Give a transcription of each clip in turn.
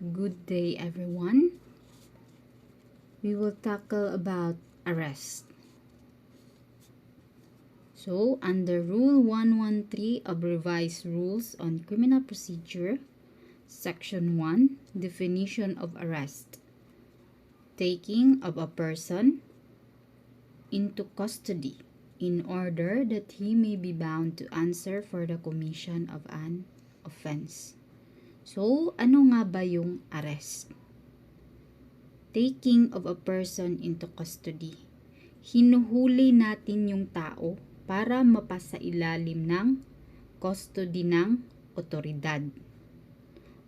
Good day, everyone. We will tackle about arrest. So, under Rule 113 of Revised Rules on Criminal Procedure, Section 1, Definition of Arrest. Taking of a person into custody in order that he may be bound to answer for the commission of an offense. So, ano nga ba yung arrest? Taking of a person into custody. Hinuhuli natin yung tao para mapasailalim ng custody ng otoridad.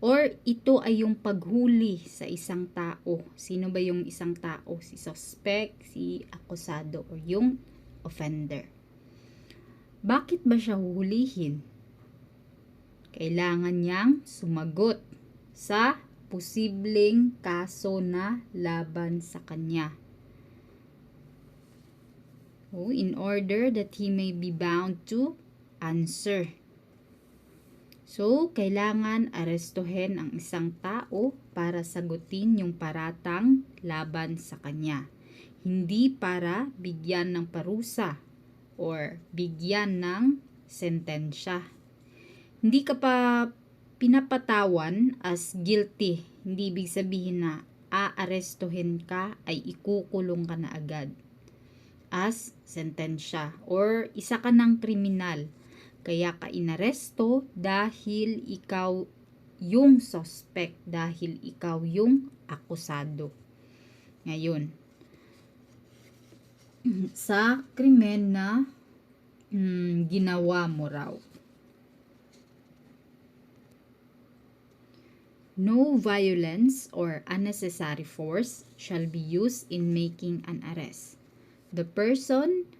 Or ito ay yung paghuli sa isang tao. Sino ba yung isang tao? Si suspect, si akusado, or yung offender. Bakit ba siya huhulihin? Kailangan niyang sumagot sa posibleng kaso na laban sa kanya. In order that he may be bound to answer. So, kailangan arestuhin ang isang tao para sagutin yung paratang laban sa kanya. Hindi para bigyan ng parusa or bigyan ng sentensya. Hindi ka pa pinapatawan as guilty. Hindi ibig sabihin na aarestuhin ka ay ikukulong ka na agad as sentensya or isa ka ng kriminal. Kaya ka inaresto dahil ikaw yung suspect, dahil ikaw yung akusado. Ngayon, sa krimen na ginawa mo raw. No violence or unnecessary force shall be used in making an arrest. The person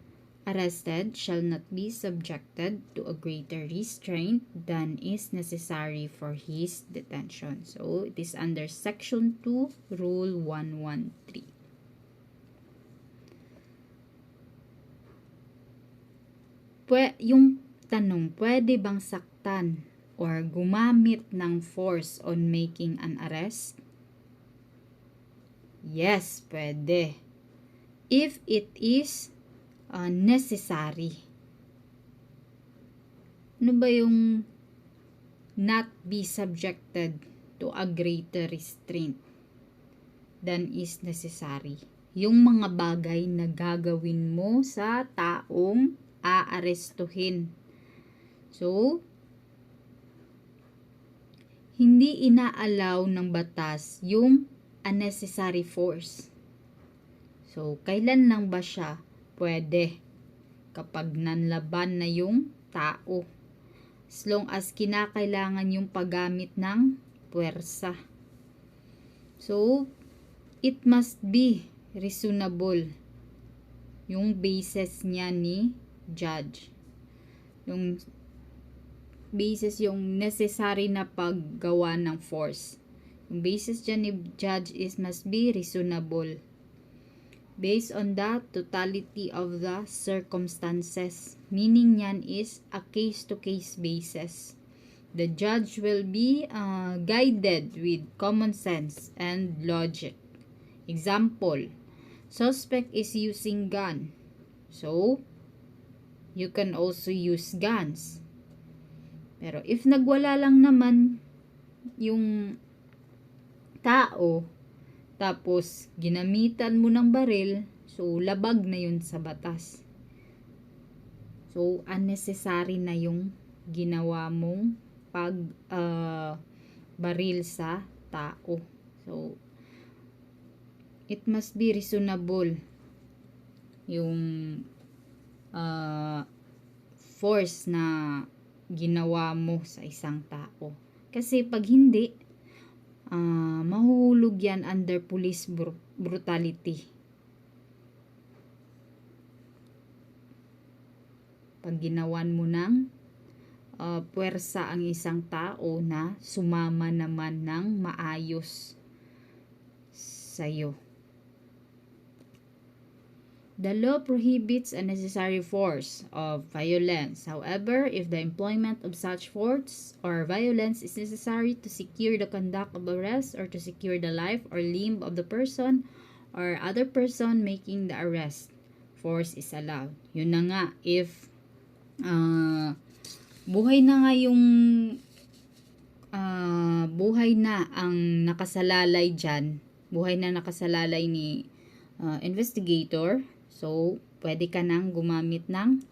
arrested shall not be subjected to a greater restraint than is necessary for his detention. So, it is under Section 2, Rule 113. Yung tanong, pwede bang saktan or gumamit ng force on making an arrest? Yes, pwede. If it is necessary. Ano ba yung not be subjected to a greater restraint than is necessary? Yung mga bagay na gagawin mo sa taong aarestuhin. So, hindi inaalaw ng batas yung unnecessary force. So, kailan lang ba siya pwede? Kapag nanlaban na yung tao. As long as kinakailangan yung paggamit ng puwersa. So, it must be reasonable. Yung basis niya ni judge. Yung basis yung necessary na paggawa ng force. Yung basis dyan ni judge is must be reasonable. Based on the totality of the circumstances. Meaning yan is a case-to-case basis. The judge will be guided with common sense and logic. Example, suspect is using gun. So, you can also use guns. Pero if nagwala lang naman yung tao, tapos ginamitan mo ng baril, so labag na yun sa batas. So, unnecessary na yung ginawa mong baril sa tao. So, it must be reasonable yung force na ginawa mo sa isang tao. Kasi pag hindi, mahuhulog yan under police brutality. Pag ginawan mo ng puwersa ang isang tao na sumama naman ng maayos sa'yo. The law prohibits unnecessary force of violence. However, if the employment of such force or violence is necessary to secure the conduct of arrest or to secure the life or limb of the person or other person making the arrest, force is allowed. Yun na nga, if buhay na nga yung buhay na ang nakasalalay dyan, buhay na nakasalalay ni investigator, so pwede ka nang gumamit ng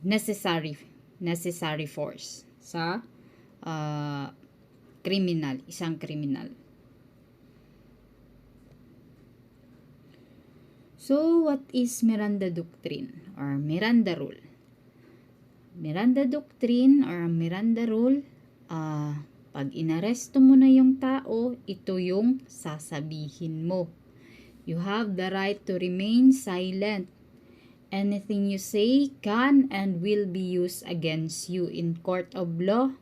necessary force sa isang criminal. So, what is Miranda Doctrine or Miranda Rule? Miranda Doctrine or Miranda Rule, pag inaresto mo na yung tao, ito yung sasabihin mo. You have the right to remain silent. Anything you say can and will be used against you in court of law.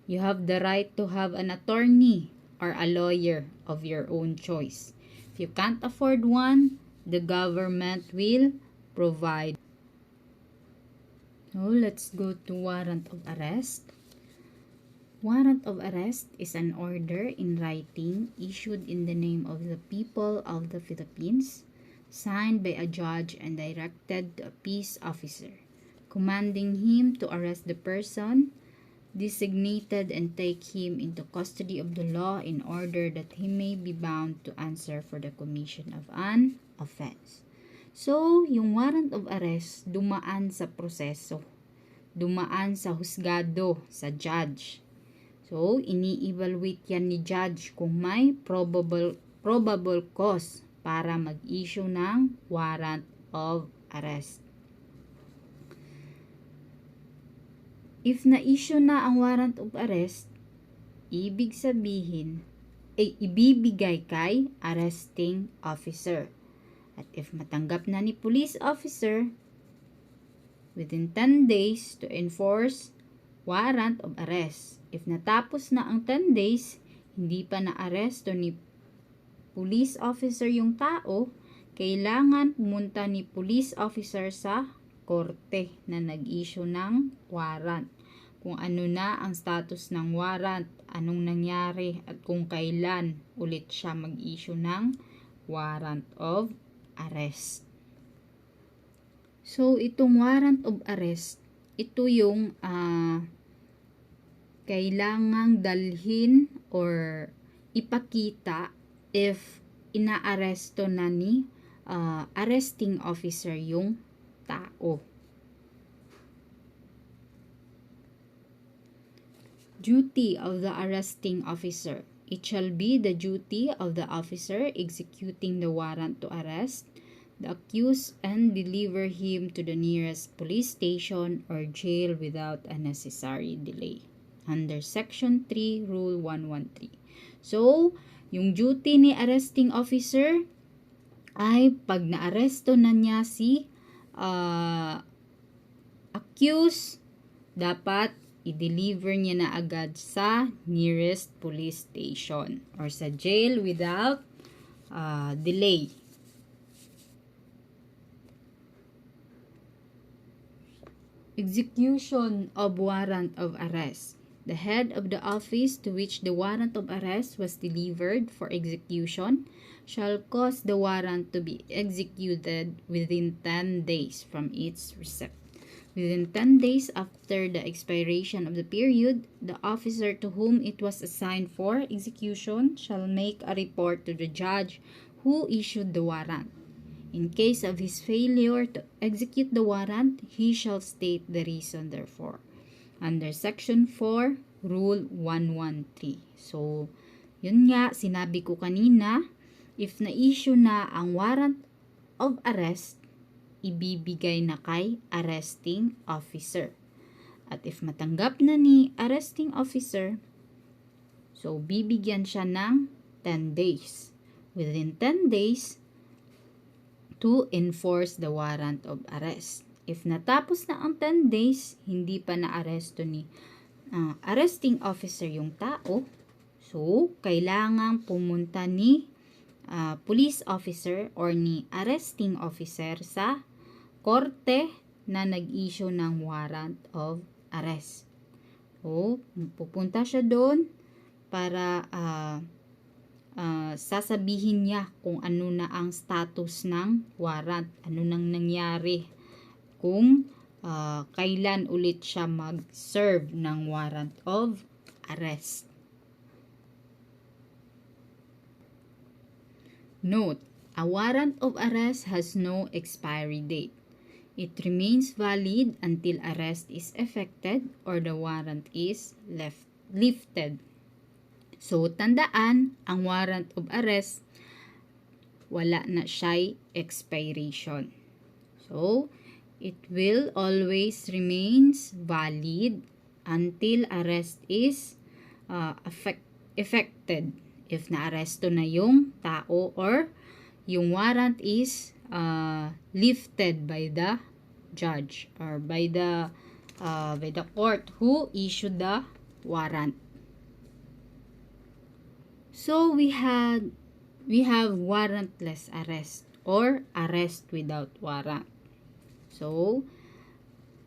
You have the right to have an attorney or a lawyer of your own choice. If you can't afford one, the government will provide. So, let's go to warrant of arrest. Warrant of arrest is an order in writing issued in the name of the people of the Philippines, signed by a judge and directed to a peace officer, commanding him to arrest the person designated and take him into custody of the law in order that he may be bound to answer for the commission of an offense. So, yung warrant of arrest, dumaan sa proseso. Dumaan sa husgado, sa judge. So, ini-evaluate yan ni judge kung may probable cause para mag-issue ng warrant of arrest. If na-issue na ang warrant of arrest, ibig sabihin, ibibigay kay arresting officer. At if matanggap na ni police officer, within 10 days to enforce warrant of arrest. If natapos na ang 10 days, hindi pa na-aresto ni police officer yung tao, kailangan pumunta ni police officer sa korte na nag-issue ng warrant. Kung ano na ang status ng warrant, anong nangyari at kung kailan ulit siya mag-issue ng warrant of arrest. So, itong warrant of arrest, ito yung kailangang dalhin or ipakita if inaaresto na ni arresting officer yung tao. Duty of the arresting officer. It shall be the duty of the officer executing the warrant to arrest the accused and deliver him to the nearest police station or jail without unnecessary delay. Under Section 3, Rule 113. So, yung duty ni arresting officer ay pag naaresto na niya si accused, dapat i-deliver niya na agad sa nearest police station or sa jail without delay. Execution of warrant of arrest. The head of the office to which the warrant of arrest was delivered for execution shall cause the warrant to be executed within 10 days from its receipt. Within 10 days after the expiration of the period, the officer to whom it was assigned for execution shall make a report to the judge who issued the warrant. In case of his failure to execute the warrant, he shall state the reason therefor. Under Section 4, Rule 113. So, yun nga, sinabi ko kanina, if na-issue na ang warrant of arrest, ibibigay na kay arresting officer. At if matanggap na ni arresting officer, so bibigyan siya ng 10 days. Within 10 days, to enforce the warrant of arrest. If natapos na ang 10 days, hindi pa na-aresto ni arresting officer yung tao, so, kailangang pumunta ni police officer or ni arresting officer sa korte na nag-issue ng warrant of arrest. So, pupunta siya doon para sasabihin niya kung ano na ang status ng warrant, ano nang nangyari, kung kailan ulit siya mag-serve ng warrant of arrest. Note, a warrant of arrest has no expiry date. It remains valid until arrest is effected or the warrant is lifted. So, tandaan, ang warrant of arrest, wala na siya'y expiration. So, it will always remains valid until arrest is effected. If na-aresto na yung tao or yung warrant is lifted by the judge or by the court who issued the warrant. So we have warrantless arrest or arrest without warrant. So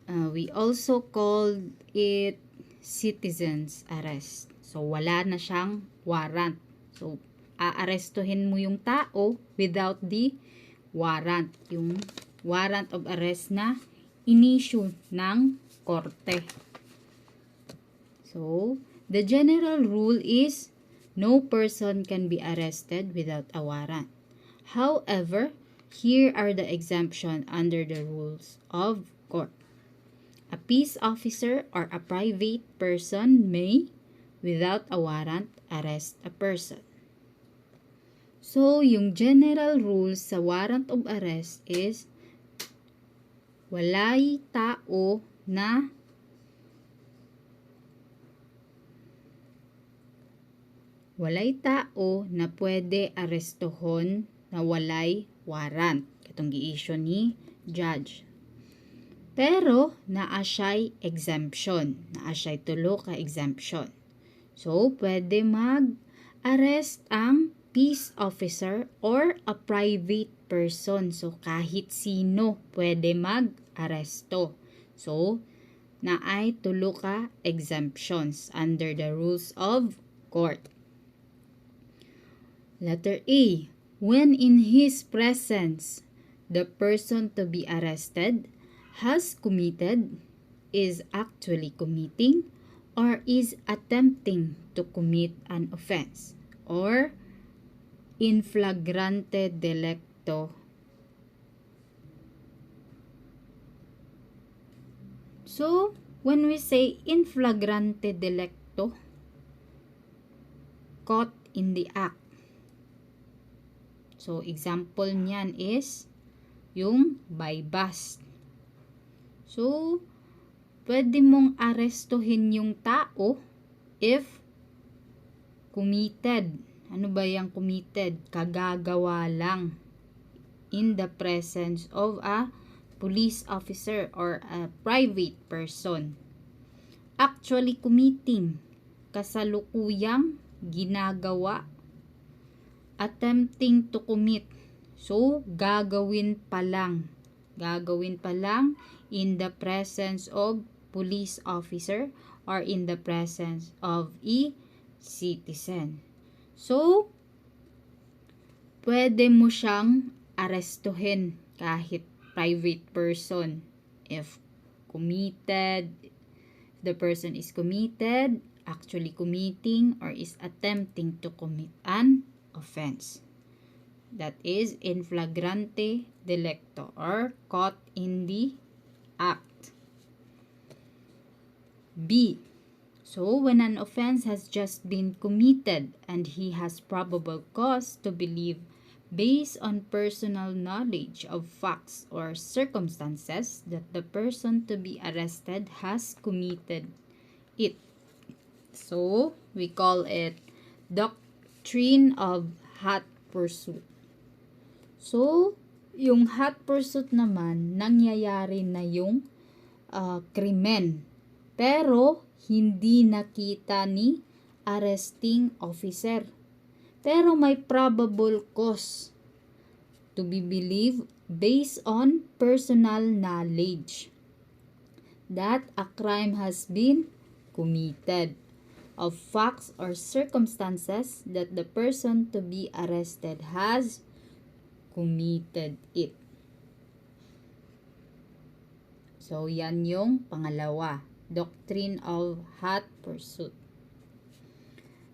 we also called it citizen's arrest. So wala na siyang warrant. So aarestuhin mo yung tao without the warrant, yung warrant of arrest na in-issue ng korte. So, the general rule is no person can be arrested without a warrant. However, here are the exemptions under the rules of court. A peace officer or a private person may, without a warrant, arrest a person. So, yung general rules sa warrant of arrest is walay tao na pwede arestuhon na walay warrant. Katong gi-issue ni judge. Pero, naa siya'y exemption. Naa siya'y tulo ka exemption. So, pwede mag-arrest ang peace officer or a private person. So, kahit sino pwede mag-aresto. So, naay tulo ka exemptions under the rules of court. Letter A. When in his presence, the person to be arrested has committed, is actually committing, or is attempting to commit an offense, or in flagrante delicto. So, when we say in flagrante delicto, caught in the act. So, example niyan is yung by bust. So, pwede mong arestuhin yung tao if committed. Ano ba yung committed? Kagagawa lang in the presence of a police officer or a private person. Actually committing. Kasalukuyang ginagawa. Attempting to commit. So, gagawin pa lang. Gagawin pa lang in the presence of police officer or in the presence of a citizen. So, pwede mo siyang arestuhin kahit private person. If committed, the person is committed, actually committing, or is attempting to commit an offense. That is in flagrante delicto or caught in the act. B. So, when an offense has just been committed and he has probable cause to believe based on personal knowledge of facts or circumstances that the person to be arrested has committed it. So, we call it doctrine of hot pursuit. So, yung hot pursuit naman, nangyayari na yung krimen. Pero, hindi nakita ni arresting officer. pero may probable cause to be believed based on personal knowledge that a crime has been committed, of facts or circumstances that the person to be arrested has committed it. So, yan yung pangalawa. Doctrine of hot pursuit.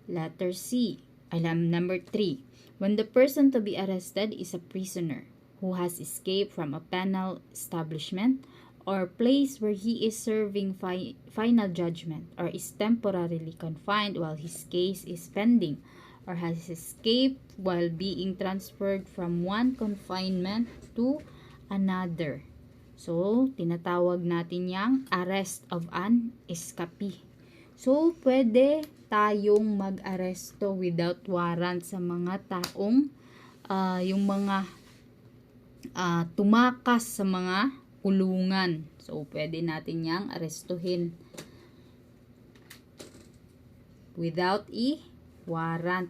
Letter C. Number 3. When the person to be arrested is a prisoner who has escaped from a penal establishment or place where he is serving final judgment, or is temporarily confined while his case is pending, or has escaped while being transferred from one confinement to another. So, tinatawag natin yang arrest of an escapee. So, pwede tayong mag-aresto without warrant sa mga taong yung mga tumakas sa mga kulungan. So, pwede natin yang arestuhin without warrant.